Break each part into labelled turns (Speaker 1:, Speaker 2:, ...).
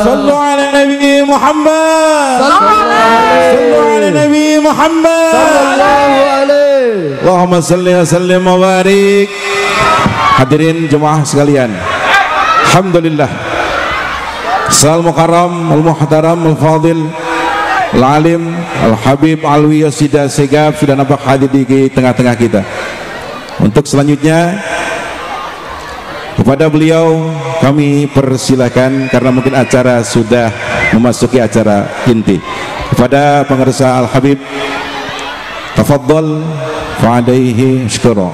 Speaker 1: Sallu ala Nabi Muhammad. Sallu ala Nabi Muhammad. Allahumma salli wa sallim wa barik. Hadirin jemaah sekalian, alhamdulillah, Sal Mukarram Al-Muhtaram Al-Fadil Al-Alim Al-Habib Alwi Yosida Segaf sudah nampak hadir di tengah-tengah kita. Untuk selanjutnya kepada beliau kami persilakan, karena mungkin acara sudah memasuki acara inti. Kepada pengersa Al-Habib, tafadhal fa'adaihi syukura.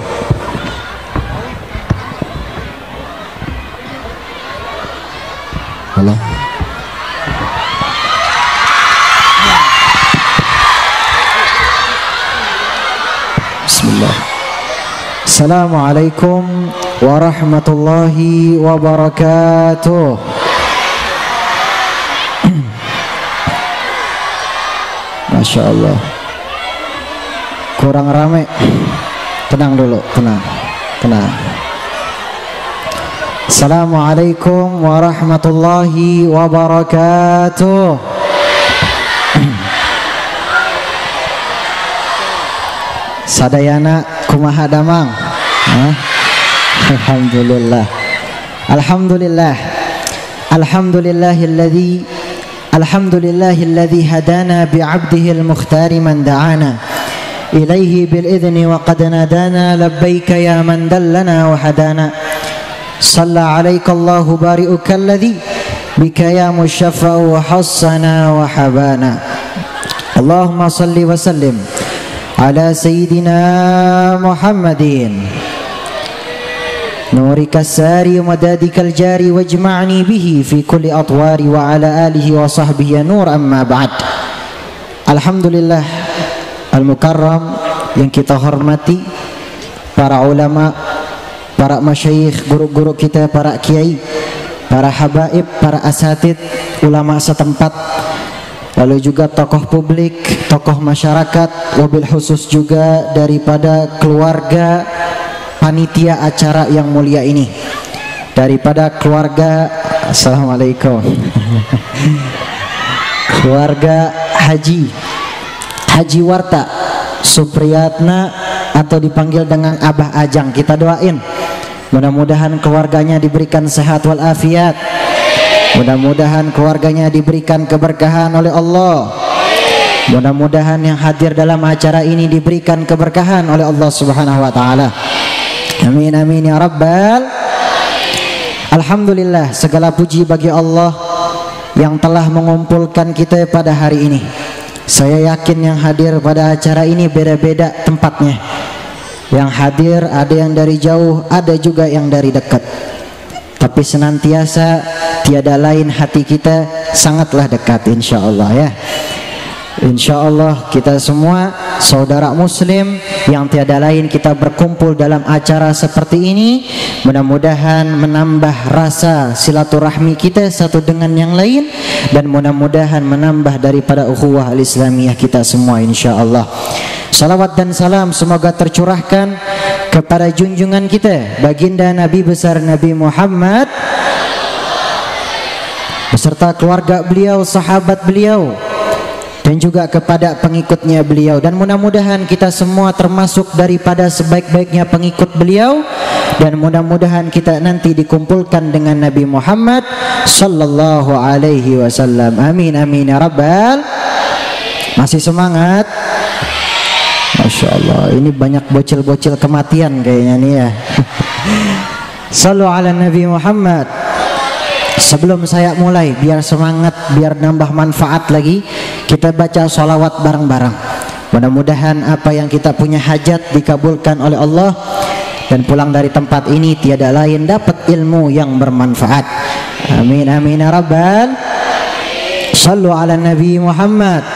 Speaker 1: Halo. Bismillah.
Speaker 2: Assalamualaikum warahmatullahi wabarakatuh. Masya Allah, kurang rame. Tenang dulu, tenang. Assalamualaikum warahmatullahi wabarakatuh. Sadayana kumaha damang? Alhamdulillah. Alhamdulillahilladzi hadana bi'abdihi al-mukhtari man da'ana ilaihi bil idzni wa qad nadana labbaika ya man dallana wa hadana. Shalla 'alaika Allahu bari'uka alladzi bika ya musyaffa'u wa hassana wa habana. Allahumma salli wa sallim ala sayyidina Muhammadin nurika sari wa madadikal jari wajma'ni bihi fi kulli atwari wa ala alihi wa sahbihi nur, amma ba'd. Alhamdulillah al-mukarram yang kita hormati, para ulama, para masyayikh, guru-guru kita, para kiai, para habaib, para asatid, ulama setempat, lalu juga tokoh publik, tokoh masyarakat, wabil khusus juga daripada keluarga panitia acara yang mulia ini, daripada keluarga, assalamualaikum, keluarga Haji Warta Supriyatna atau dipanggil dengan Abah Ajang. Kita doain mudah-mudahan keluarganya diberikan sehat walafiat, mudah-mudahan keluarganya diberikan keberkahan oleh Allah, mudah-mudahan yang hadir dalam acara ini diberikan keberkahan oleh Allah Subhanahu wa taala. Amin amin ya rabbal. Alhamdulillah, segala puji bagi Allah yang telah mengumpulkan kita pada hari ini. Saya yakin yang hadir pada acara ini beda-beda tempatnya. Yang hadir ada yang dari jauh, ada juga yang dari dekat. Tapi senantiasa tiada lain hati kita sangatlah dekat, insya Allah ya. Insya Allah kita semua saudara muslim yang tiada lain kita berkumpul dalam acara seperti ini, mudah-mudahan menambah rasa silaturahmi kita satu dengan yang lain, dan mudah-mudahan menambah daripada ukhuwah al-islamiyah kita semua, insya Allah. Salawat dan salam semoga tercurahkan kepada junjungan kita baginda Nabi besar Nabi Muhammad beserta keluarga beliau, sahabat beliau, dan juga kepada pengikutnya beliau, dan mudah-mudahan kita semua termasuk daripada sebaik-baiknya pengikut beliau, dan mudah-mudahan kita nanti dikumpulkan dengan Nabi Muhammad sallallahu alaihi wasallam. Amin amin ya rabbal. Masih semangat? Masya Allah, ini banyak bocil-bocil kematian kayaknya nih ya. Sallu ala Nabi Muhammad. Sebelum saya mulai, biar semangat, biar nambah manfaat lagi, kita baca sholawat bareng-bareng. Mudah-mudahan apa yang kita punya hajat dikabulkan oleh Allah, dan pulang dari tempat ini tiada lain dapat ilmu yang bermanfaat. Amin amin ya rabbal. Sallu ala Nabi Muhammad.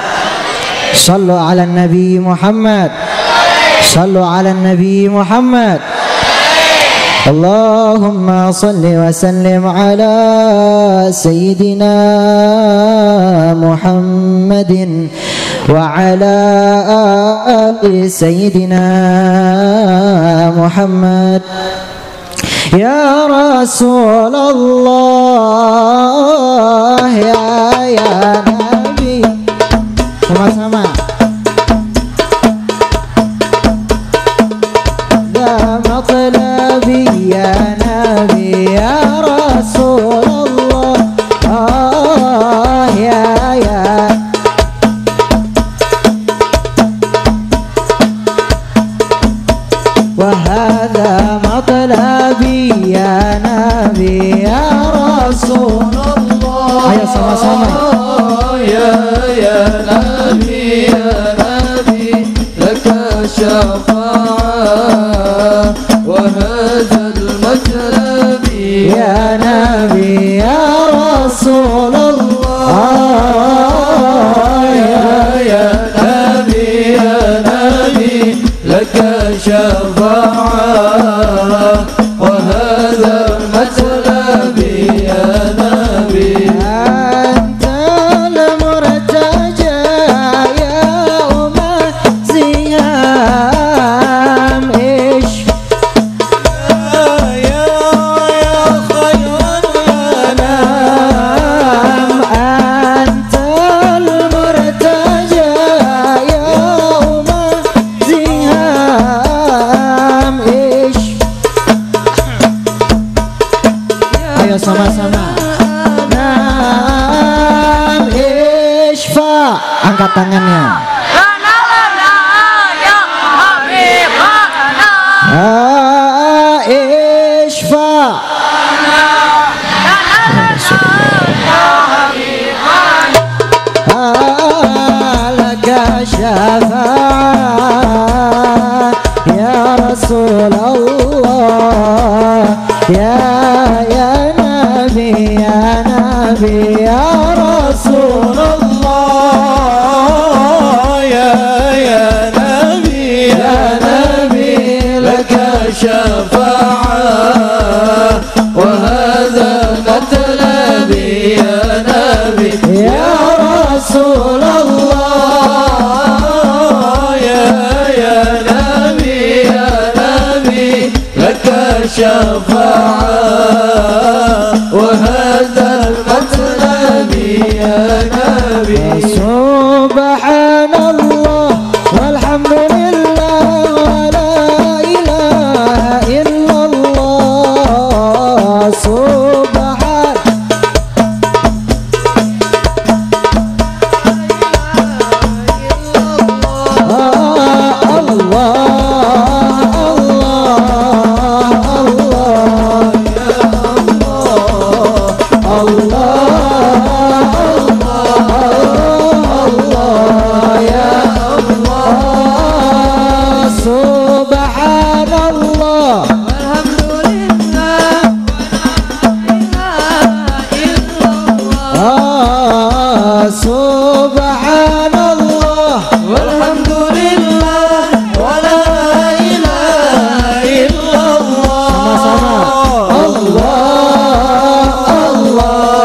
Speaker 2: Sallu ala Nabi Muhammad. Sallu ala Nabi Muhammad. Allahumma salli wa sallim ala Sayyidina Muhammadin wa ala ali Sayyidina Muhammad. ya Rasulullah, ya Nabi. Sama-sama. Ya matlabi ya Nabi ya Rasulullah, ya وهذا مطلبي يا نبي يا رسول الله. Ayo sama-sama.
Speaker 3: يا نبي لك شفاعة وهذا المطلب
Speaker 2: يا نبي يا رسول الله.
Speaker 3: يا نبي لك شفاعة وهذا المطلب يا نبي.
Speaker 2: أنت المرتجى يا زيام إيش
Speaker 3: يا خير الأنام.
Speaker 2: أنت المرتجى يا زيام إيش. Ayo sama-sama. Nam Ishfa, angkat tangannya. Ishfa. Laka syafa'ah ya Rasulullah, ya Nabi ya Rasulullah,
Speaker 3: يا نبي لك شفاعة وهذا المطلب يا نبي
Speaker 2: ya Rasulullah,
Speaker 3: يا نبي لك شفاعة وهذا المطلب يا نبي.
Speaker 2: سبحان الله والحمد لله ولا إله إلا الله. سبحان سبحان الله
Speaker 3: والحمد لله ولا إله إلا الله.
Speaker 2: الله الله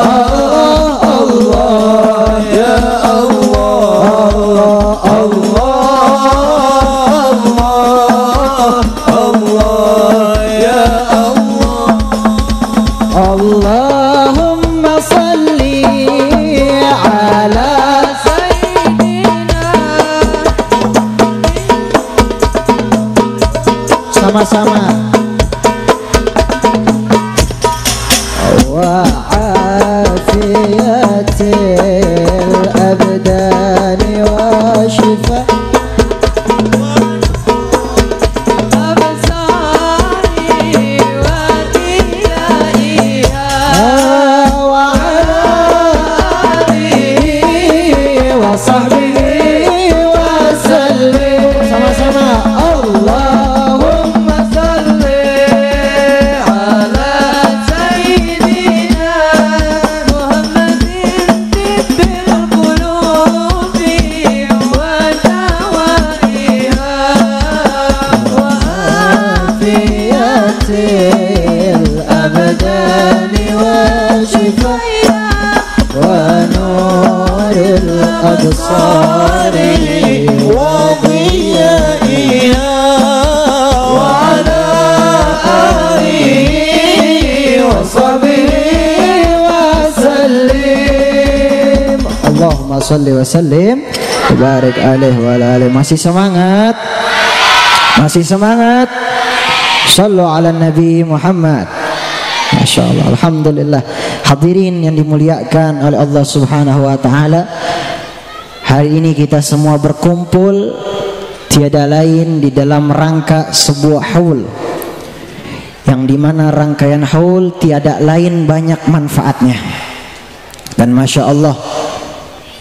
Speaker 2: الله
Speaker 3: يا الله الله الله يا الله.
Speaker 2: اللهم صل على sama-sama. وعافية الأبدان وشفاء وعلى آله وصحبه وسلم. sama-sama. اللهم صل
Speaker 3: على سيدنا محمد طب القلوب ودوائها
Speaker 2: وعافية الأبدان وشفائها ونور الأبصار
Speaker 3: وضيائها وعلى آله
Speaker 2: Allahumma sholli wa sallim barik alaihi wa ala alihi. Masih semangat? Masih semangat? Shallu ala Nabi Muhammad. Masya Allah, alhamdulillah. Hadirin yang dimuliakan oleh Allah Subhanahu wa taala, hari ini kita semua berkumpul tiada lain di dalam rangka sebuah haul, yang dimana rangkaian haul tiada lain banyak manfaatnya. Dan Masya Allah,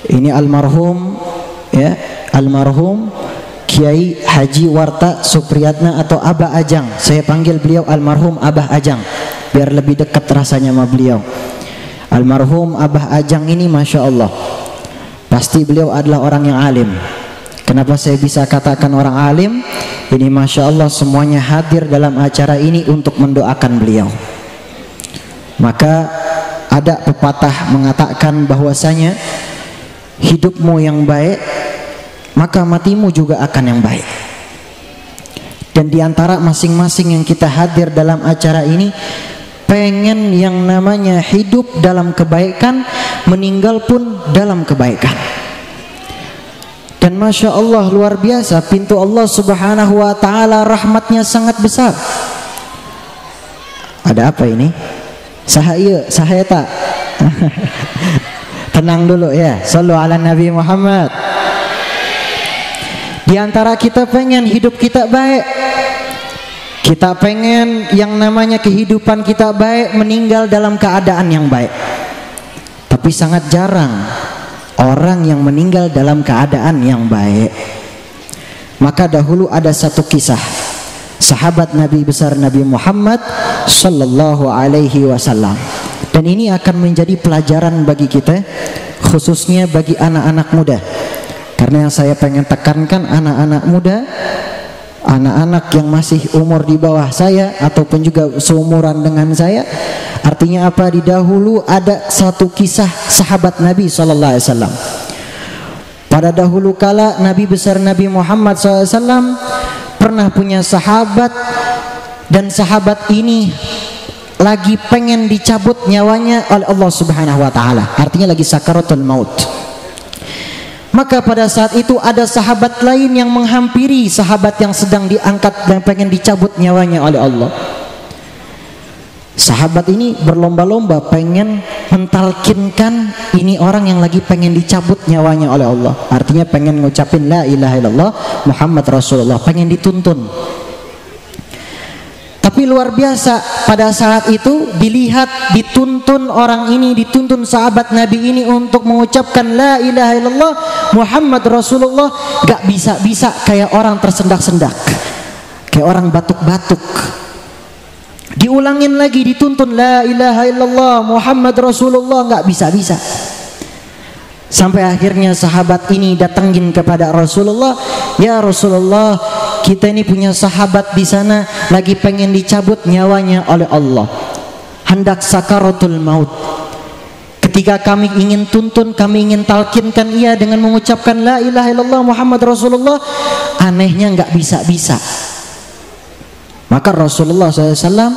Speaker 2: ini almarhum ya, almarhum Kiai Haji Warta Supriyatna atau Abah Ajang. Saya panggil beliau almarhum Abah Ajang biar lebih dekat rasanya sama beliau. Almarhum Abah Ajang ini Masya Allah, pasti beliau adalah orang yang alim. Kenapa saya bisa katakan orang alim? Ini Masya Allah semuanya hadir dalam acara ini untuk mendoakan beliau. Maka ada pepatah mengatakan bahwasanya hidupmu yang baik, maka matimu juga akan yang baik. Dan diantara masing-masing yang kita hadir dalam acara ini pengen yang namanya hidup dalam kebaikan, meninggal pun dalam kebaikan. Dan Masya Allah luar biasa, pintu Allah Subhanahu wa ta'ala rahmatnya sangat besar. Ada apa ini? Sahaya tak? Tenang dulu ya. Shallu ala Nabi Muhammad. Di antara kita pengen hidup kita baik, kita pengen yang namanya kehidupan kita baik, meninggal dalam keadaan yang baik. Tapi sangat jarang orang yang meninggal dalam keadaan yang baik. Maka dahulu ada satu kisah sahabat Nabi besar Nabi Muhammad sallallahu alaihi wasallam. Dan ini akan menjadi pelajaran bagi kita, khususnya bagi anak-anak muda. Karena yang saya pengen tekankan, anak-anak muda, anak-anak yang masih umur di bawah saya ataupun juga seumuran dengan saya. Artinya apa? Di dahulu ada satu kisah sahabat Nabi SAW. Pada dahulu kala Nabi besar Nabi Muhammad SAW pernah punya sahabat, dan sahabat ini lagi pengen dicabut nyawanya oleh Allah Subhanahu wa ta'ala. Artinya lagi sakaratul maut. Maka pada saat itu ada sahabat lain yang menghampiri sahabat yang sedang diangkat dan pengen dicabut nyawanya oleh Allah. Sahabat ini berlomba-lomba pengen mentalkinkan ini orang yang lagi pengen dicabut nyawanya oleh Allah. Artinya pengen ngucapin la ilaha illallah Muhammad Rasulullah, pengen dituntun. Tapi luar biasa, pada saat itu dilihat dituntun orang ini, dituntun sahabat Nabi ini untuk mengucapkan la ilaha illallah Muhammad Rasulullah, gak bisa-bisa, kayak orang tersendak-sendak, kayak orang batuk-batuk. Diulangin lagi, dituntun la ilaha illallah Muhammad Rasulullah, gak bisa-bisa. Sampai akhirnya sahabat ini datangin kepada Rasulullah, ya Rasulullah, kita ini punya sahabat di sana lagi pengen dicabut nyawanya oleh Allah, hendak sakaratul maut. Ketika kami ingin tuntun, kami ingin talkinkan ia dengan mengucapkan la ilaha illallah Muhammad Rasulullah, anehnya nggak bisa-bisa. Maka Rasulullah SAW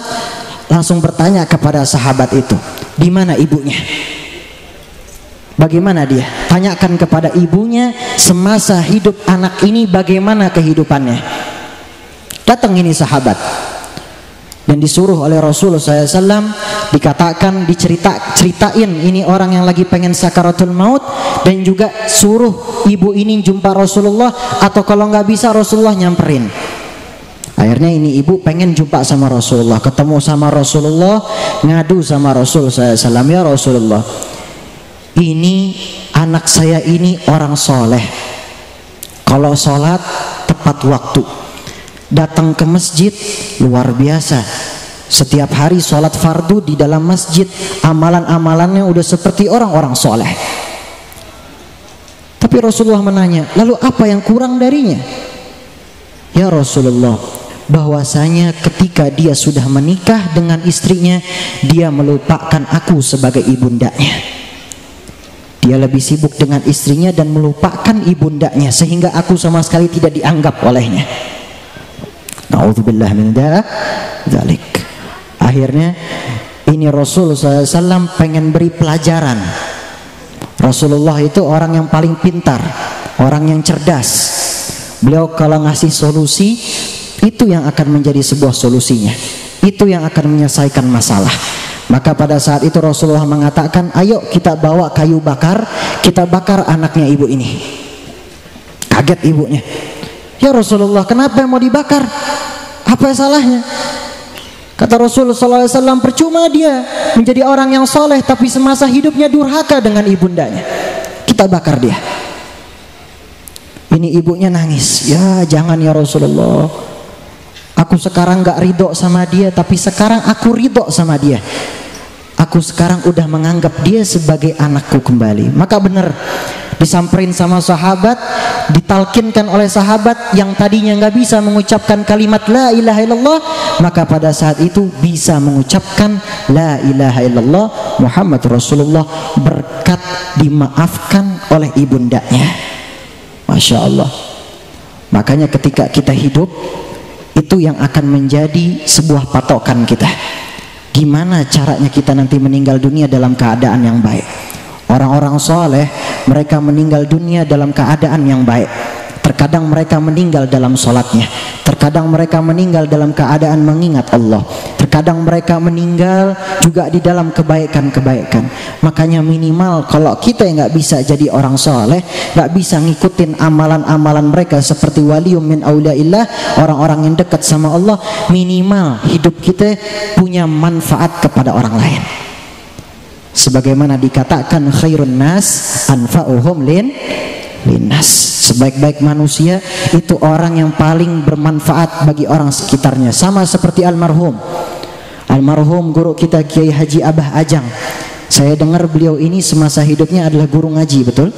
Speaker 2: langsung bertanya kepada sahabat itu, di mana ibunya? Bagaimana dia? Tanyakan kepada ibunya semasa hidup anak ini bagaimana kehidupannya. Datang ini sahabat dan disuruh oleh Rasulullah SAW, dikatakan, ceritain ini orang yang lagi pengen sakaratul maut, dan juga suruh ibu ini jumpa Rasulullah, atau kalau nggak bisa Rasulullah nyamperin. Akhirnya ini ibu pengen jumpa sama Rasulullah, ketemu sama Rasulullah, ngadu sama Rasulullah SAW, ya Rasulullah, ini anak saya ini orang soleh, kalau sholat tepat waktu, datang ke masjid luar biasa, setiap hari sholat fardu di dalam masjid, amalan-amalannya udah seperti orang-orang soleh. Tapi Rasulullah menanya, lalu apa yang kurang darinya? Ya Rasulullah, bahwasanya ketika dia sudah menikah dengan istrinya, dia melupakan aku sebagai ibundanya. Dia lebih sibuk dengan istrinya dan melupakan ibundanya, sehingga aku sama sekali tidak dianggap olehnya. Na'udzubillah min dzalik. Akhirnya ini Rasul SAW pengen beri pelajaran. Rasulullah itu orang yang paling pintar, orang yang cerdas. Beliau kalau ngasih solusi, itu yang akan menjadi sebuah solusinya, itu yang akan menyelesaikan masalah. Maka pada saat itu Rasulullah mengatakan, ayo kita bawa kayu bakar, kita bakar anaknya ibu ini. Kaget ibunya, ya Rasulullah, kenapa mau dibakar? Apa salahnya? Kata Rasulullah SAW, percuma dia menjadi orang yang soleh tapi semasa hidupnya durhaka dengan ibundanya. Kita bakar dia. Ini ibunya nangis, ya jangan ya Rasulullah, aku sekarang gak ridho sama dia, tapi sekarang aku ridho sama dia. Aku sekarang udah menganggap dia sebagai anakku kembali. Maka benar, disamperin sama sahabat, ditalkinkan oleh sahabat yang tadinya nggak bisa mengucapkan kalimat la ilaha illallah, maka pada saat itu bisa mengucapkan la ilaha illallah Muhammad Rasulullah, berkat dimaafkan oleh ibundanya. Masya Allah. Makanya ketika kita hidup, itu yang akan menjadi sebuah patokan kita. Gimana caranya kita nanti meninggal dunia dalam keadaan yang baik. Orang-orang soleh, mereka meninggal dunia dalam keadaan yang baik. Terkadang mereka meninggal dalam sholatnya, terkadang mereka meninggal dalam keadaan mengingat Allah, terkadang mereka meninggal juga di dalam kebaikan-kebaikan. Makanya minimal kalau kita yang nggak bisa jadi orang soleh, nggak bisa ngikutin amalan-amalan mereka seperti walium min auliaillah, orang-orang yang dekat sama Allah, minimal hidup kita punya manfaat kepada orang lain. Sebagaimana dikatakan khairun nas anfa'uhum linnas, sebaik-baik manusia itu orang yang paling bermanfaat bagi orang sekitarnya. Sama seperti almarhum guru kita Kiai Haji Abah Ajang. Saya dengar beliau ini semasa hidupnya adalah guru ngaji, betul?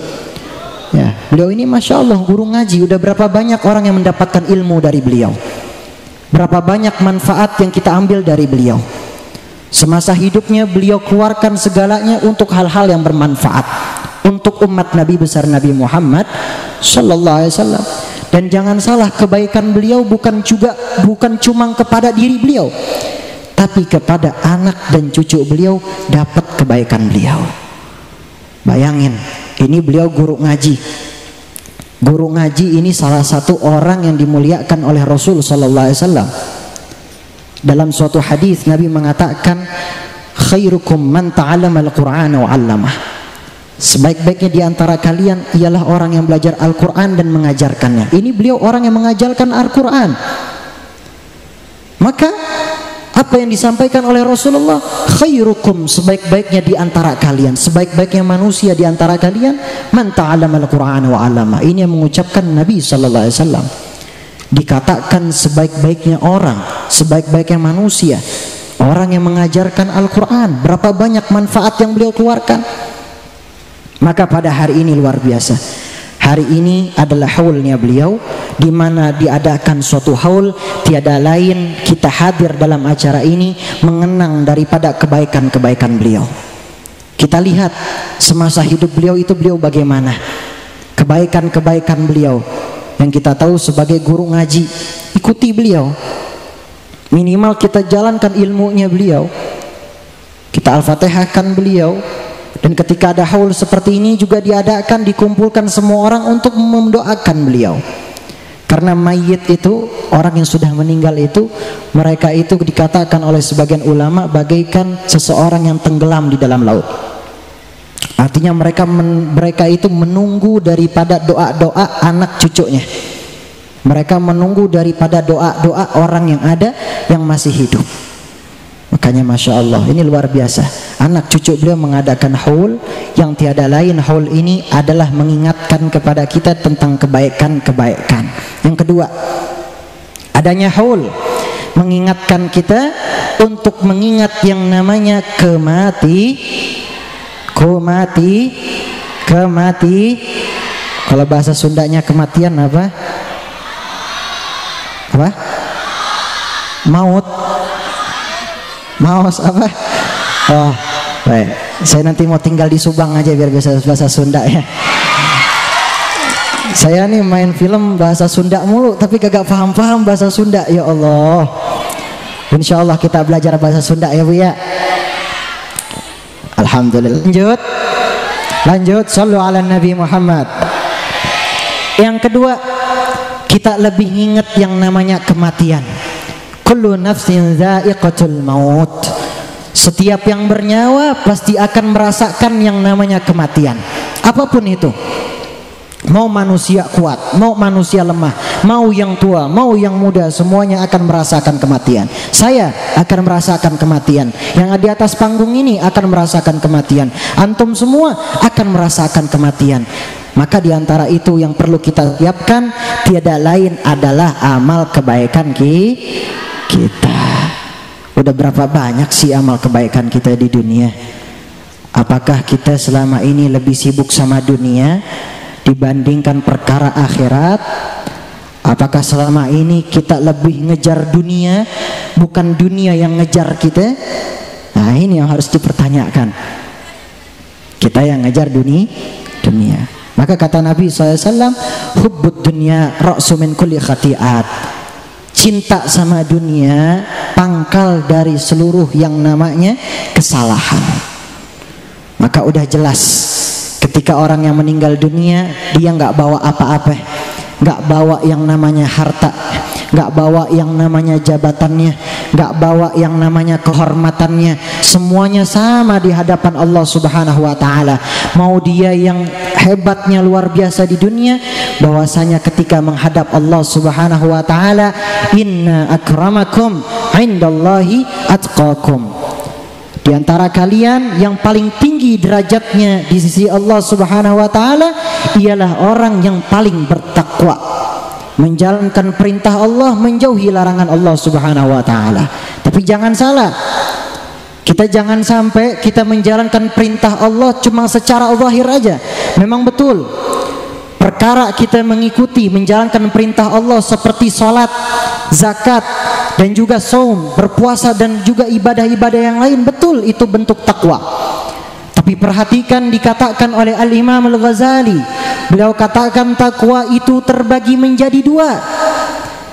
Speaker 2: Ya, beliau ini Masya Allah guru ngaji. Udah berapa banyak orang yang mendapatkan ilmu dari beliau, berapa banyak manfaat yang kita ambil dari beliau. Semasa hidupnya beliau keluarkan segalanya untuk hal-hal yang bermanfaat untuk umat Nabi besar Nabi Muhammad Sallallahu Alaihi Wasallam. Dan jangan salah, kebaikan beliau bukan cuma kepada diri beliau, tapi kepada anak dan cucu beliau dapat kebaikan beliau. Bayangin, ini beliau guru ngaji. Guru ngaji ini salah satu orang yang dimuliakan oleh Rasul Sallallahu Alaihi Wasallam. Dalam suatu hadis Nabi mengatakan, khairukum man ta'allama al-Qur'ana wa 'allamah. Sebaik-baiknya di antara kalian ialah orang yang belajar Al-Qur'an dan mengajarkannya. Ini beliau orang yang mengajarkan Al-Qur'an. Maka apa yang disampaikan oleh Rasulullah, khairukum, sebaik-baiknya di antara kalian, sebaik-baiknya manusia di antara kalian, man ta'allama al-Qur'ana wa 'allamah. Ini yang mengucapkan Nabi sallallahu alaihi wasallam. Dikatakan sebaik-baiknya orang, sebaik-baiknya manusia, orang yang mengajarkan Al-Quran. Berapa banyak manfaat yang beliau keluarkan. Maka pada hari ini luar biasa. Hari ini adalah haulnya beliau, di mana diadakan suatu haul, tiada lain kita hadir dalam acara ini mengenang daripada kebaikan-kebaikan beliau. Kita lihat semasa hidup beliau itu beliau bagaimana, kebaikan-kebaikan beliau. Yang kita tahu sebagai guru ngaji, ikuti beliau, minimal kita jalankan ilmunya beliau, kita al-fatihahkan beliau. Dan ketika ada haul seperti ini juga diadakan, dikumpulkan semua orang untuk mendoakan beliau. Karena mayit itu, orang yang sudah meninggal itu, mereka itu dikatakan oleh sebagian ulama bagaikan seseorang yang tenggelam di dalam laut. Artinya mereka itu menunggu daripada doa-doa anak cucunya. Mereka menunggu daripada doa-doa orang yang ada, yang masih hidup. Makanya Masya Allah, ini luar biasa. Anak cucu beliau mengadakan haul yang tiada lain, haul ini adalah mengingatkan kepada kita tentang kebaikan-kebaikan. Yang kedua, adanya haul mengingatkan kita untuk mengingat yang namanya kemati. Kalau bahasa Sundanya kematian apa? Maus apa? Oh, baik. Saya nanti mau tinggal di Subang aja biar bisa bahasa Sunda ya. Saya nih main film bahasa Sunda mulu, tapi kagak paham-paham bahasa Sunda. Ya Allah. Insya Allah kita belajar bahasa Sunda ya Bu ya. Alhamdulillah. Lanjut. Lanjut, sallu ala Nabi Muhammad. Yang kedua, kita lebih ingat yang namanya kematian. Kullu nafsin dha'iqatul maut. Setiap yang bernyawa pasti akan merasakan yang namanya kematian. Apapun itu. Mau manusia kuat, mau manusia lemah, mau yang tua, mau yang muda, semuanya akan merasakan kematian. Saya akan merasakan kematian. Yang di atas panggung ini akan merasakan kematian. Antum semua akan merasakan kematian. Maka diantara itu yang perlu kita siapkan tiada lain adalah amal kebaikan kita. Udah berapa banyak sih amal kebaikan kita di dunia? Apakah kita selama ini lebih sibuk sama dunia dibandingkan perkara akhirat? Apakah selama ini kita lebih ngejar dunia, bukan dunia yang ngejar kita? Nah, ini yang harus dipertanyakan. Kita yang ngejar dunia. Maka kata Nabi SAW, hubbud dunya ra'su min kulli khati'at. Cinta sama dunia pangkal dari seluruh yang namanya kesalahan. Maka udah jelas, ketika orang yang meninggal dunia, dia nggak bawa apa-apa, nggak bawa yang namanya harta, nggak bawa yang namanya jabatannya, nggak bawa yang namanya kehormatannya. Semuanya sama di hadapan Allah Subhanahu wa Ta'ala. Mau dia yang hebatnya luar biasa di dunia, bahwasanya ketika menghadap Allah Subhanahu wa Ta'ala, inna akramakum indallahi atqakum. Di antara kalian yang paling tinggi derajatnya di sisi Allah Subhanahu wa Ta'ala ialah orang yang paling bertakwa, menjalankan perintah Allah, menjauhi larangan Allah Subhanahu wa Ta'ala. Tapi jangan salah, kita jangan sampai kita menjalankan perintah Allah cuma secara zahir aja. Memang betul, perkara kita mengikuti menjalankan perintah Allah seperti salat, zakat, dan juga saum, berpuasa, dan juga ibadah-ibadah yang lain, betul itu bentuk takwa. Tapi perhatikan, dikatakan oleh Al-Imam Al-Ghazali, beliau katakan takwa itu terbagi menjadi dua.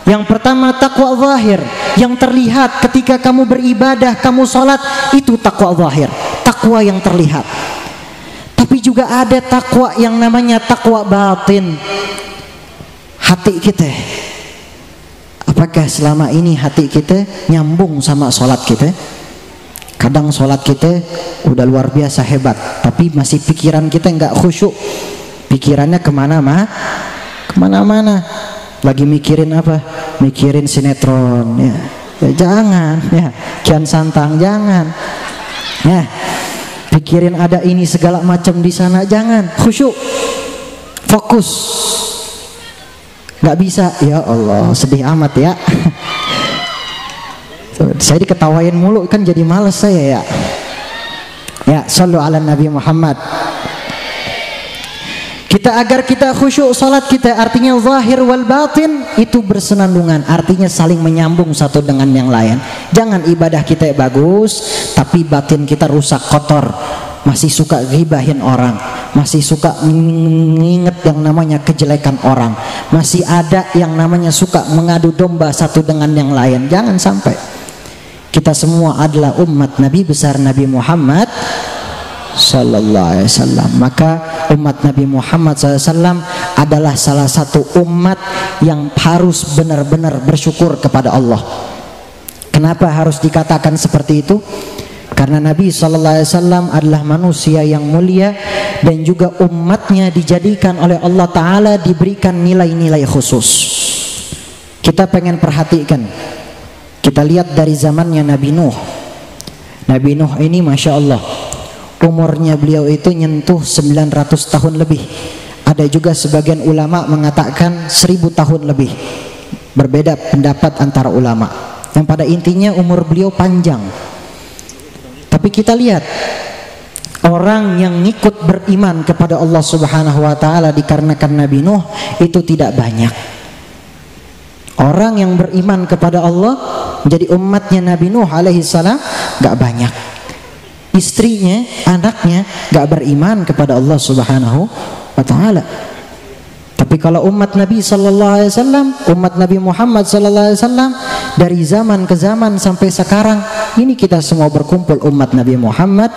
Speaker 2: Yang pertama takwa zahir, yang terlihat ketika kamu beribadah, kamu sholat, itu takwa zahir, takwa yang terlihat. Tapi juga ada takwa yang namanya takwa batin, hati kita. Apakah selama ini hati kita nyambung sama sholat kita? Kadang sholat kita udah luar biasa hebat, tapi masih pikiran kita nggak khusyuk. Pikirannya kemana-mana. Lagi mikirin apa? Mikirin sinetron. Ya jangan. Ya, Kian Santang jangan. Ya, pikirin ada ini segala macam di sana, jangan. Khusyuk, fokus. Nggak bisa, ya Allah, sedih amat ya. Saya diketawain mulu kan jadi males saya ya. Ya, sallu ala Nabi Muhammad. Agar kita khusyuk salat kita, artinya zahir wal batin itu bersenandungan, artinya saling menyambung satu dengan yang lain. Jangan ibadah kita bagus tapi batin kita rusak, kotor, masih suka ghibahin orang, masih suka mengingat yang namanya kejelekan orang, masih ada yang namanya suka mengadu domba satu dengan yang lain. Jangan sampai. Kita semua adalah umat Nabi besar Nabi Muhammad sallallahu alaihi wasallam. Maka umat Nabi Muhammad SAW adalah salah satu umat yang harus benar-benar bersyukur kepada Allah. Kenapa harus dikatakan seperti itu? Karena Nabi SAW adalah manusia yang mulia, dan juga umatnya dijadikan oleh Allah Ta'ala diberikan nilai-nilai khusus. Kita pengen perhatikan, kita lihat dari zamannya Nabi Nuh. Nabi Nuh ini Masya Allah, umurnya beliau itu nyentuh 900 tahun lebih. Ada juga sebagian ulama mengatakan 1000 tahun lebih. Berbeda pendapat antara ulama. Yang pada intinya umur beliau panjang. Tapi kita lihat, orang yang ikut beriman kepada Allah Subhanahu wa Ta'ala dikarenakan Nabi Nuh itu tidak banyak. Orang yang beriman kepada Allah menjadi umatnya Nabi Nuh alaihi salam gak banyak. Istrinya, anaknya gak beriman kepada Allah Subhanahu wa Ta'ala. Tapi kalau umat Nabi sallallahu alaihi wasallam, umat Nabi Muhammad sallallahu alaihi wasallam, dari zaman ke zaman sampai sekarang ini kita semua berkumpul umat Nabi Muhammad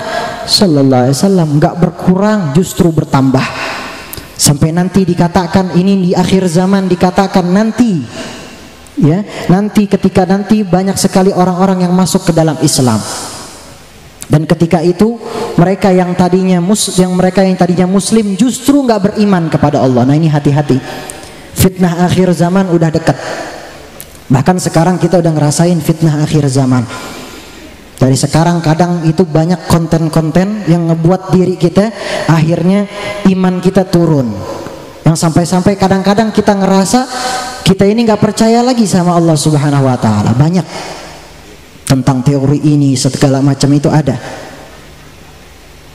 Speaker 2: sallallahu alaihi wasallam, enggak berkurang, justru bertambah. Sampai nanti dikatakan ini di akhir zaman, dikatakan nanti ya, nanti ketika nanti banyak sekali orang-orang yang masuk ke dalam Islam. Dan ketika itu mereka yang tadinya muslim justru nggak beriman kepada Allah. Nah ini hati-hati, fitnah akhir zaman udah dekat. Bahkan sekarang kita udah ngerasain fitnah akhir zaman. Dari sekarang kadang itu banyak konten-konten yang ngebuat diri kita akhirnya iman kita turun. Yang sampai-sampai kadang-kadang kita ngerasa kita ini nggak percaya lagi sama Allah Subhanahu Wa Taala. Banyak tentang teori ini segala macam itu ada.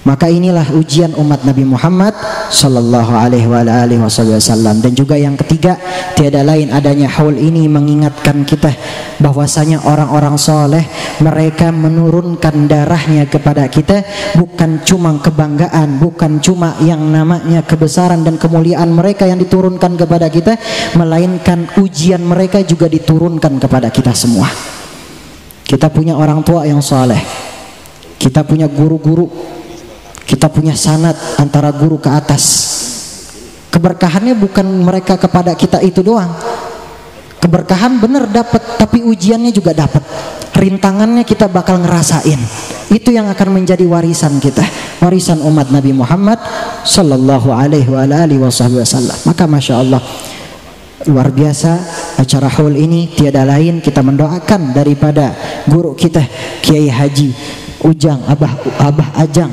Speaker 2: Maka inilah ujian umat Nabi Muhammad sallallahu alaihi wasallam. Dan juga yang ketiga, tiada lain adanya haul ini mengingatkan kita bahwasanya orang-orang soleh mereka menurunkan darahnya kepada kita bukan cuma kebanggaan, bukan cuma yang namanya kebesaran dan kemuliaan mereka yang diturunkan kepada kita, melainkan ujian mereka juga diturunkan kepada kita semua. Kita punya orang tua yang soleh, kita punya guru-guru, kita punya sanad antara guru ke atas. Keberkahannya bukan mereka kepada kita itu doang. Keberkahan benar dapat, tapi ujiannya juga dapat. Rintangannya kita bakal ngerasain. Itu yang akan menjadi warisan kita, warisan umat Nabi Muhammad sallallahu alaihi wasallam. Maka masya Allah, luar biasa acara haul ini. Tiada lain kita mendoakan daripada guru kita Kiai Haji Ujang, Abah Ajang,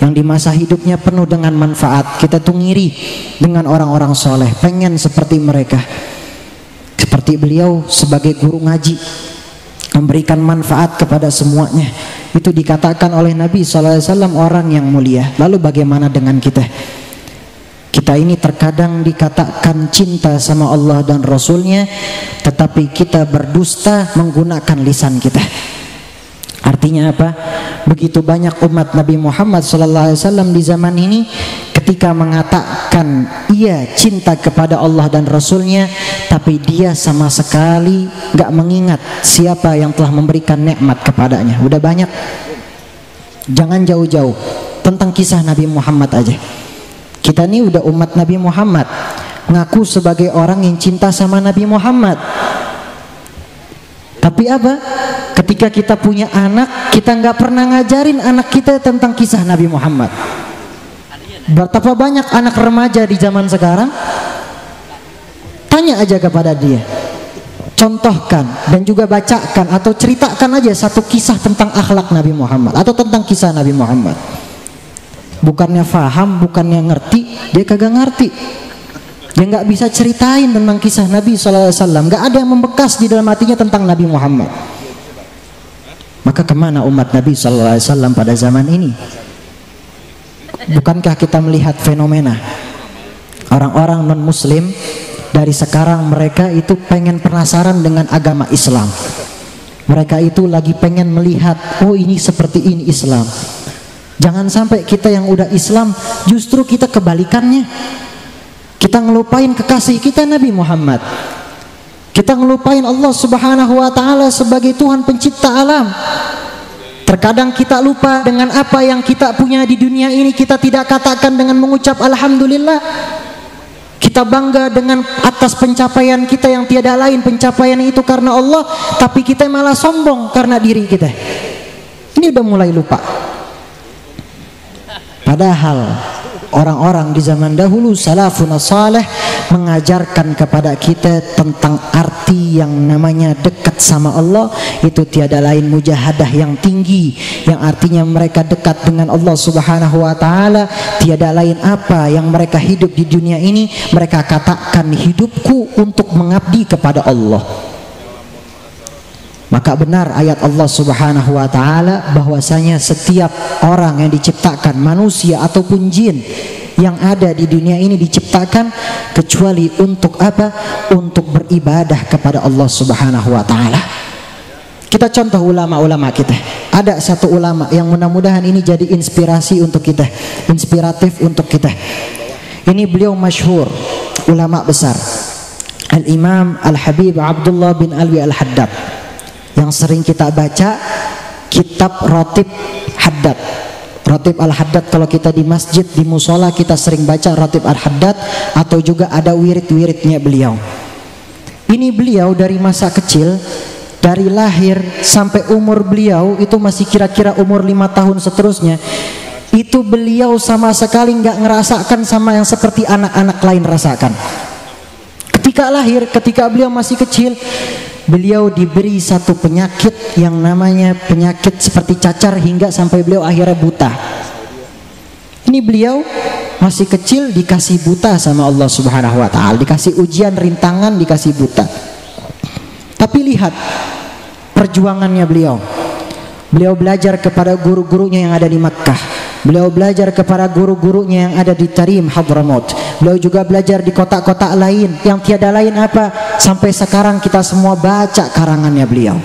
Speaker 2: yang di masa hidupnya penuh dengan manfaat. Kita tuh ngiri dengan orang-orang soleh, pengen seperti mereka, seperti beliau sebagai guru ngaji, memberikan manfaat kepada semuanya. Itu dikatakan oleh Nabi SAW orang yang mulia. Lalu bagaimana dengan kita? Kita ini terkadang dikatakan cinta sama Allah dan Rasulnya, tetapi kita berdusta menggunakan lisan kita. Artinya apa? Begitu banyak umat Nabi Muhammad SAW di zaman ini ketika mengatakan ia cinta kepada Allah dan Rasulnya, tapi dia sama sekali gak mengingat siapa yang telah memberikan nikmat kepadanya. Udah banyak. Jangan jauh-jauh, tentang kisah Nabi Muhammad aja. Kita ini udah umat Nabi Muhammad, ngaku sebagai orang yang cinta sama Nabi Muhammad. Tapi apa? Ketika kita punya anak, kita nggak pernah ngajarin anak kita tentang kisah Nabi Muhammad. Betapa banyak anak remaja di zaman sekarang, tanya aja kepada dia, contohkan dan juga bacakan atau ceritakan aja satu kisah tentang akhlak Nabi Muhammad atau tentang kisah Nabi Muhammad. Bukannya faham, bukannya ngerti, dia kagak ngerti. Dia nggak bisa ceritain tentang kisah Nabi SAW. Nggak ada yang membekas di dalam hatinya tentang Nabi Muhammad. Maka kemana umat Nabi SAW pada zaman ini? Bukankah kita melihat fenomena orang-orang non-muslim dari sekarang, mereka itu pengen penasaran dengan agama Islam. Mereka itu lagi pengen melihat, oh ini seperti ini Islam. Jangan sampai kita yang udah Islam justru kita kebalikannya. Kita ngelupain kekasih kita Nabi Muhammad. Kita ngelupain Allah Subhanahu wa Ta'ala sebagai Tuhan pencipta alam. Terkadang kita lupa dengan apa yang kita punya di dunia ini. Kita tidak katakan dengan mengucap Alhamdulillah. Kita bangga dengan atas pencapaian kita yang tiada lain, pencapaian itu karena Allah. Tapi kita malah sombong karena diri kita. Ini udah mulai lupa. Padahal orang-orang di zaman dahulu salafun saleh mengajarkan kepada kita tentang arti yang namanya dekat sama Allah. Itu tiada lain mujahadah yang tinggi, yang artinya mereka dekat dengan Allah Subhanahu wa Ta'ala. Tiada lain apa yang mereka hidup di dunia ini, mereka katakan hidupku untuk mengabdi kepada Allah. Maka benar ayat Allah Subhanahu wa Ta'ala bahwasanya setiap orang yang diciptakan, manusia ataupun jin yang ada di dunia ini diciptakan kecuali untuk apa? Untuk beribadah kepada Allah Subhanahu wa Ta'ala. Kita contoh ulama-ulama kita. Ada satu ulama yang mudah-mudahan ini jadi inspirasi untuk kita, inspiratif untuk kita. Ini beliau masyhur, ulama besar. Al-Imam Al-Habib Abdullah bin Alwi Al-Haddad, yang sering kita baca kitab Rotib Haddad. Rotib Al-Haddad, kalau kita di masjid, di musola, kita sering baca Rotib Al-Haddad, atau juga ada wirid-wiridnya beliau. Ini beliau dari masa kecil, dari lahir sampai umur beliau itu masih kira-kira umur 5 tahun seterusnya, itu beliau sama sekali nggak ngerasakan sama yang seperti anak-anak lain rasakan. Ketika lahir, ketika beliau masih kecil, beliau diberi satu penyakit yang namanya penyakit seperti cacar, hingga sampai beliau akhirnya buta. Ini beliau masih kecil dikasih buta sama Allah Subhanahu wa ta'ala, dikasih ujian, rintangan, dikasih buta. Tapi lihat perjuangannya beliau. Beliau belajar kepada guru-gurunya yang ada di Makkah. Beliau belajar kepada guru-gurunya yang ada di Tarim, Hadramaut. Beliau juga belajar di kota-kota lain yang tiada lain apa, sampai sekarang kita semua baca karangannya beliau.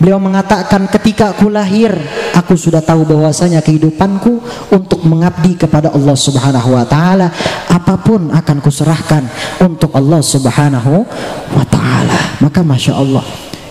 Speaker 2: Beliau mengatakan, ketika aku lahir, aku sudah tahu bahwasanya kehidupanku untuk mengabdi kepada Allah Subhanahu wa ta'ala. Apapun akan kuserahkan untuk Allah Subhanahu wa ta'ala. Maka Masya Allah,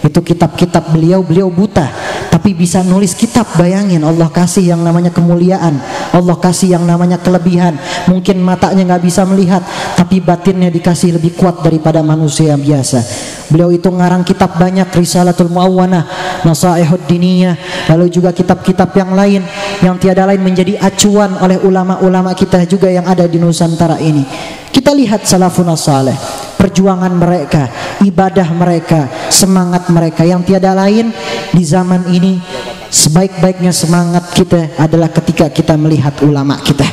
Speaker 2: itu kitab-kitab beliau, beliau buta tapi bisa nulis kitab. Bayangin, Allah kasih yang namanya kemuliaan, Allah kasih yang namanya kelebihan. Mungkin matanya nggak bisa melihat, tapi batinnya dikasih lebih kuat daripada manusia yang biasa. Beliau itu ngarang kitab banyak, Risalatul Muawwanah, Nasaihud Diniyah, lalu juga kitab-kitab yang lain yang tiada lain menjadi acuan oleh ulama-ulama kita juga yang ada di Nusantara ini. Kita lihat salafun saleh, perjuangan mereka, ibadah mereka, semangat mereka yang tiada lain di zaman ini. Sebaik-baiknya semangat kita adalah ketika kita melihat ulama kita.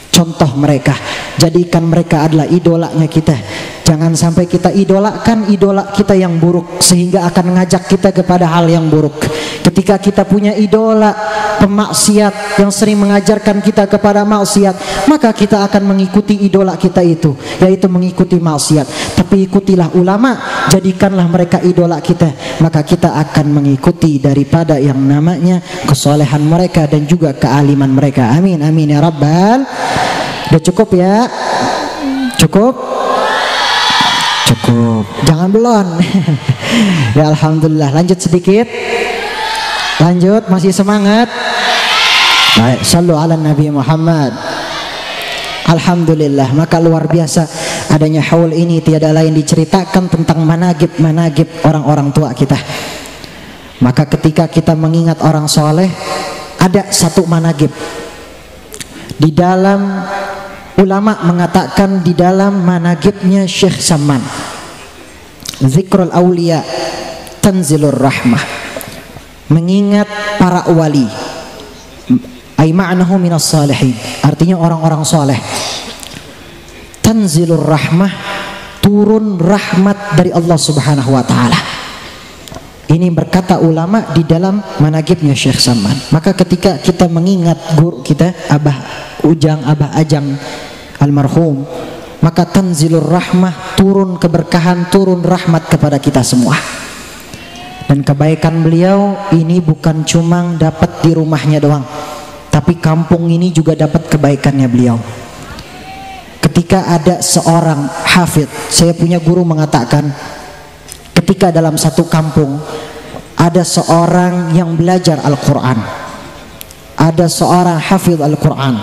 Speaker 2: Contoh mereka, jadikan mereka adalah idolanya kita. Jangan sampai kita idolakan idola kita yang buruk, sehingga akan mengajak kita kepada hal yang buruk. Ketika kita punya idola pemaksiat yang sering mengajarkan kita kepada maksiat, maka kita akan mengikuti idola kita itu, yaitu mengikuti maksiat. Tapi ikutilah ulama, jadikanlah mereka idola kita, maka kita akan mengikuti daripada yang namanya kesolehan mereka dan juga kealiman mereka. Amin, amin ya rabbal. Udah cukup ya? Cukup? Cukup, jangan belon. Ya Alhamdulillah, lanjut sedikit. Lanjut, masih semangat? Baik, sallu ala Nabi Muhammad. Alhamdulillah, maka luar biasa adanya haul ini, tiada lain diceritakan tentang managib orang-orang tua kita. Maka ketika kita mengingat orang soleh, ada satu managib di dalam. Ulama mengatakan di dalam managibnya Syekh Saman, Zikrul Aulia Tanzilur Rahmah, mengingat para wali, ay ma'nahu minas salihin, artinya orang-orang soleh. Tanzilur Rahmah, turun rahmat dari Allah Subhanahu wa ta'ala. Ini berkata ulama di dalam managibnya Syekh Saman. Maka ketika kita mengingat guru kita Abah Ujang, Abah Ajang almarhum, maka tanzilur rahmah, turun keberkahan, turun rahmat kepada kita semua. Dan kebaikan beliau ini bukan cuma dapat di rumahnya doang, tapi kampung ini juga dapat kebaikannya beliau. Ketika ada seorang hafidh, saya punya guru mengatakan, ketika dalam satu kampung ada seorang yang belajar Al-Quran, ada seorang hafidh Al-Quran,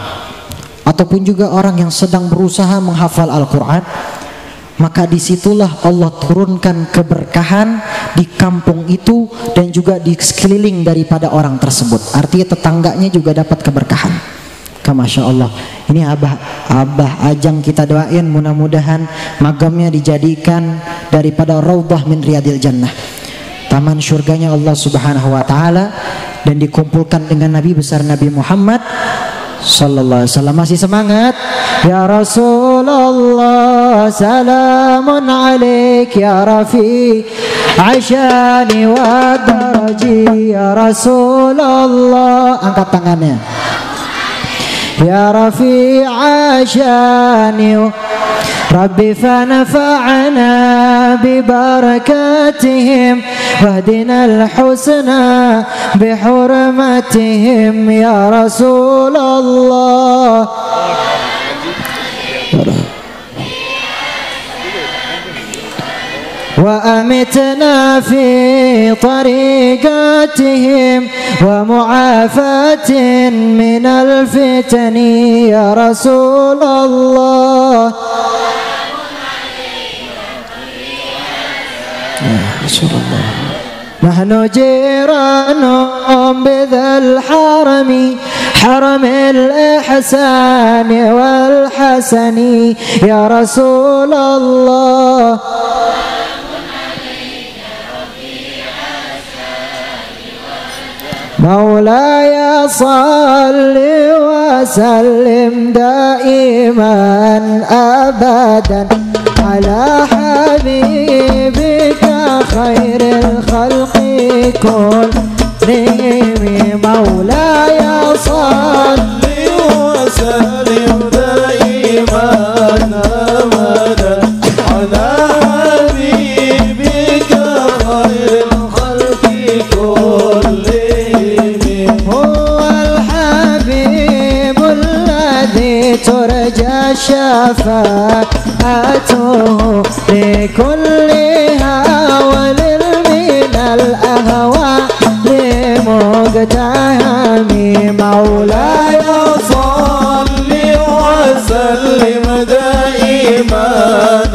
Speaker 2: ataupun juga orang yang sedang berusaha menghafal Al-Quran, maka disitulah Allah turunkan keberkahan di kampung itu dan juga di sekeliling daripada orang tersebut. Artinya tetangganya juga dapat keberkahan. Masya Allah, ini Abah Ajang kita doain mudah-mudahan magamnya dijadikan daripada raudhah min riyadil jannah, taman surganya Allah Subhanahu wa ta'ala, dan dikumpulkan dengan Nabi besar Nabi Muhammad sallallahu alaihi wasallam. Masih semangat? Ya Rasulullah, salamun alaik ya Rafi Asyani wa daraji. Ya Rasulullah, angkat tangannya. Ya Rafi Asyani Rabbi fanafa'ana bibarakatihim wahdina al-husna bihurmatihim ya Rasulullah. وأمتنا في طريقتهم ومعافاة من الفتن يا رسول الله. يا رسول الله نحن جيران بذا الحرم حرم الإحسان والحسن يا رسول الله. مولاي صل وسلم دائما أبدا على حبيبك خير الخلق كلهم. مولاي صل
Speaker 3: وسلم دائما أبدا على حبيبك خير الخلق كلهم.
Speaker 2: هو الحبيب الذي ترجى شفاعته لكل هاول من الأهواء لمقتهم. مولاي
Speaker 3: صل وسلم دائما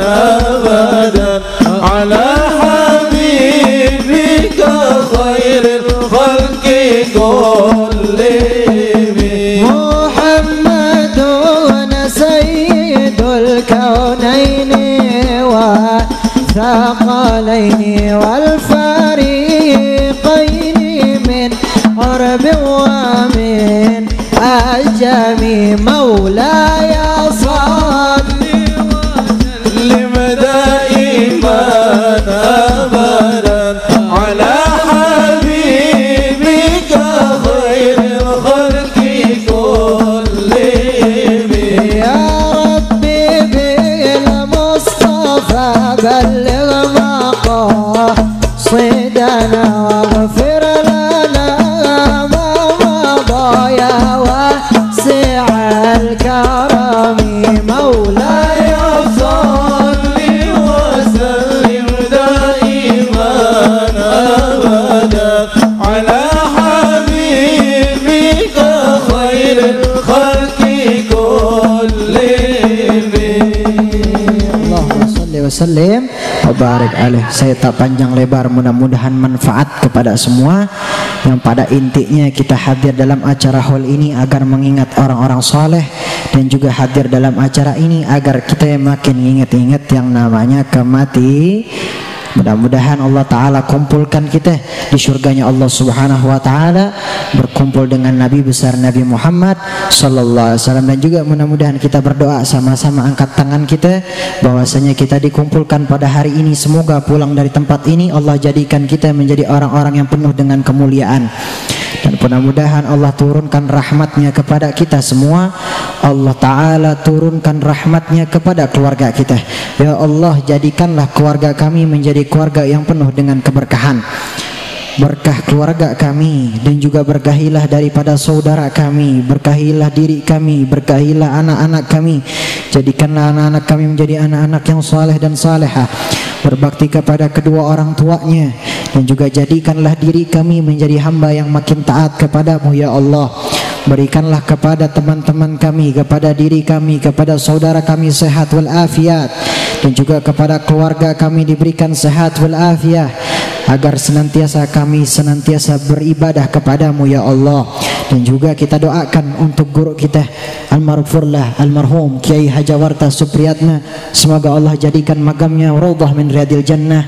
Speaker 3: أبدا على حبيبك خير الخلق كلهم.
Speaker 2: محمد سيد الكونين والثقلين والفريقين من عرب ومن عجم. مولاي صل
Speaker 3: وسلم دائما أبدا على حبيبك خير الخلق كلهم.
Speaker 2: يا ربي بالمصطفى بلغ مقاصدنا واغفر لنا ما مضى يا واسع الكرم. مولاي
Speaker 3: صل وسلم دائما أبدا على حبيبك خير الخلق كلهم.
Speaker 2: Allahumma salli wa sallim wa barik alaih. Saya tak panjang lebar, mudah-mudahan manfaat kepada semua. Yang pada intinya kita hadir dalam acara hall ini agar mengingat orang-orang soleh, dan juga hadir dalam acara ini agar kita makin ingat-ingat yang namanya kematian. Mudah-mudahan Allah Ta'ala kumpulkan kita di surganya Allah Subhanahu Wa Ta'ala, berkumpul dengan Nabi besar Nabi Muhammad Sallallahu Alaihi Wasallam. Dan juga mudah-mudahan kita berdoa sama-sama, angkat tangan kita, bahwasanya kita dikumpulkan pada hari ini. Semoga pulang dari tempat ini Allah jadikan kita menjadi orang-orang yang penuh dengan kemuliaan. Dan mudah-mudahan Allah turunkan rahmatnya kepada kita semua. Allah Ta'ala turunkan rahmatnya kepada keluarga kita. Ya Allah, jadikanlah keluarga kami menjadi keluarga yang penuh dengan keberkahan. Berkah keluarga kami, dan juga berkahilah daripada saudara kami, berkahilah diri kami, berkahilah anak-anak kami. Jadikanlah anak-anak kami menjadi anak-anak yang saleh dan salehah, berbakti kepada kedua orang tuanya. Dan juga jadikanlah diri kami menjadi hamba yang makin taat kepadamu ya Allah. Berikanlah kepada teman-teman kami, kepada diri kami, kepada saudara kami sehat walafiat, dan juga kepada keluarga kami diberikan sehat walafiat, agar kami senantiasa beribadah kepadamu ya Allah. Dan juga kita doakan untuk guru kita almarhum Kiai Hajawarta Supriyatna, semoga Allah jadikan makamnya raudhah min riyadil jannah,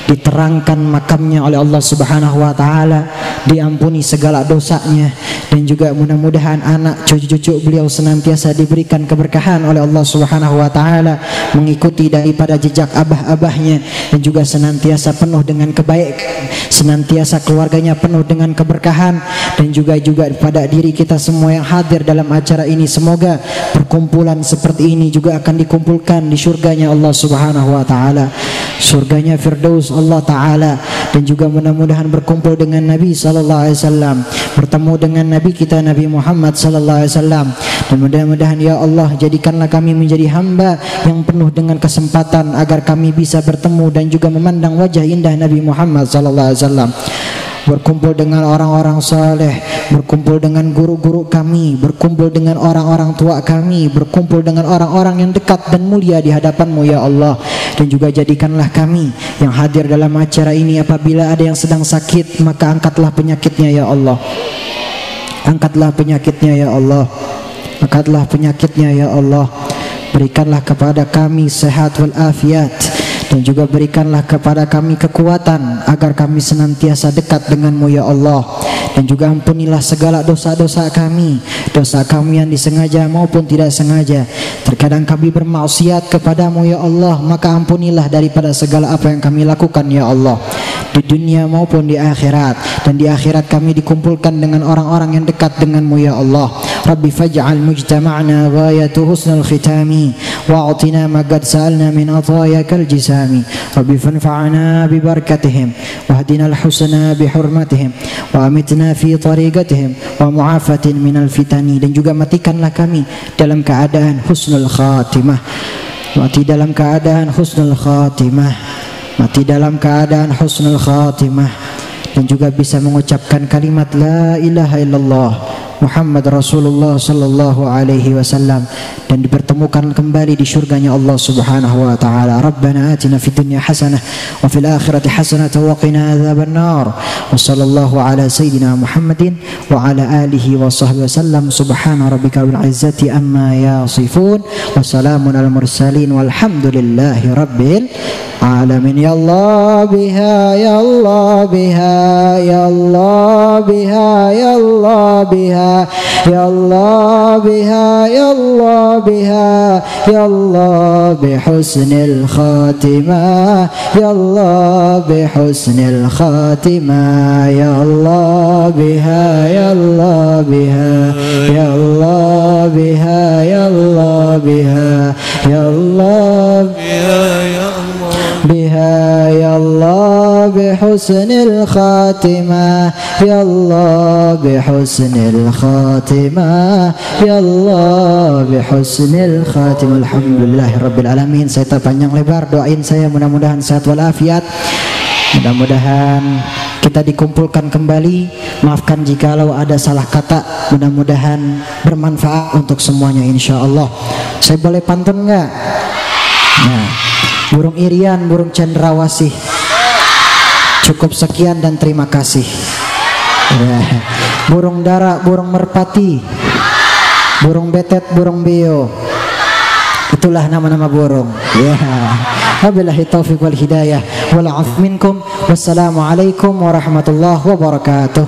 Speaker 2: diterangkan makamnya oleh Allah Subhanahu Wa Ta'ala, diampuni segala dosanya. Dan juga mudah-mudahan anak cucu-cucu beliau senantiasa diberikan keberkahan oleh Allah Subhanahu Wa Ta'ala, mengikuti daripada jejak abah-abahnya, dan juga senantiasa penuh dengan kebaikan, senantiasa keluarganya penuh dengan keberkahan. Dan juga pada diri kita semua yang hadir dalam acara ini, semoga perkumpulan seperti ini juga akan dikumpulkan di surganya Allah Subhanahu Wa Ta'ala, surganya Firdaus Allah Ta'ala, dan juga mudah-mudahan berkumpul dengan Nabi Sallallahu Alaihi Wasallam, bertemu dengan Nabi kita Nabi Muhammad Sallallahu Alaihi Wasallam. Dan mudah-mudahan ya Allah, jadikanlah kami menjadi hamba yang penuh dengan kesempatan agar kami bisa bertemu dan juga memandang wajah indah Nabi Muhammad Sallallahu Alaihi Wasallam, berkumpul dengan orang-orang saleh, berkumpul dengan guru-guru kami, berkumpul dengan orang-orang tua kami, berkumpul dengan orang-orang yang dekat dan mulia di hadapan-Mu ya Allah. Dan juga jadikanlah kami yang hadir dalam acara ini, apabila ada yang sedang sakit, maka angkatlah penyakitnya ya Allah. Angkatlah penyakitnya ya Allah. Angkatlah penyakitnya ya Allah. Berikanlah kepada kami sehat wal afiat, dan juga berikanlah kepada kami kekuatan agar kami senantiasa dekat dengan-Mu ya Allah. Dan juga ampunilah segala dosa-dosa kami, dosa kami yang disengaja maupun tidak sengaja. Terkadang kami bermaksiat kepada-Mu ya Allah, maka ampunilah daripada segala apa yang kami lakukan ya Allah, di dunia maupun di akhirat. Dan di akhirat kami dikumpulkan dengan orang-orang yang dekat dengan-Mu ya Allah. Rabbi faj'al mujtama'na ghayatu husnul khitami, wa'atina ma qad sa'alna min atayakal jisami. Rabbi fanfa'na bi barakatihim, wahdina al-husna bi hurmatihim, wa amitna fi tariqatihim, wa mu'afatin minal fitani. Dan juga matikanlah kami dalam keadaan husnul khatimah. Mati dalam keadaan husnul khatimah. Mati dalam keadaan husnul khatimah. Dan juga bisa mengucapkan kalimat la ilaha illallah Muhammad Rasulullah sallallahu alaihi wasallam, dan dipertemukan kembali di surganya Allah Subhanahu wa taala. Rabbana atina fid dunya hasanah wa fil akhirati hasanah wa qina adzaban nar. Wa sallallahu ala sayidina Muhammadin wa ala alihi wa sahbihi wasallam. Subhana rabbika bil izzati amma yasifun wa salamun al mursalin walhamdulillahi rabbil alamin. Ya Allah biha, ya Allah biha, ya Allah biha, ya Allah biha, ya Allah biha, ya Allah biha, ya Allah bihusnil khatimah, ya Allah bihusnil khatimah, ya Allah biha, ya Allah biha, ya Allah biha, ya Allah biha, ya Allah biha, ya Allah biha, ya Allah bihusnil khatimah, ya Allah bihusnil khatimah, ya Allah bihusnil khatimah. Alhamdulillahirabbil alamin. Saya tak panjang lebar, doain saya mudah-mudahan sehat walafiat. Mudah-mudahan kita dikumpulkan kembali. Maafkan jikalau ada salah kata, mudah-mudahan bermanfaat untuk semuanya insyaallah. Saya boleh pantun enggak? Nah, burung irian, burung cendrawasih. Cukup sekian dan terima kasih. Ya. Burung dara, burung merpati, burung betet, burung beo. Itulah nama-nama burung. Ya. Wabillahi taufiq wal hidayah wal 'afw minkum. Wassalamualaikum warahmatullahi wabarakatuh.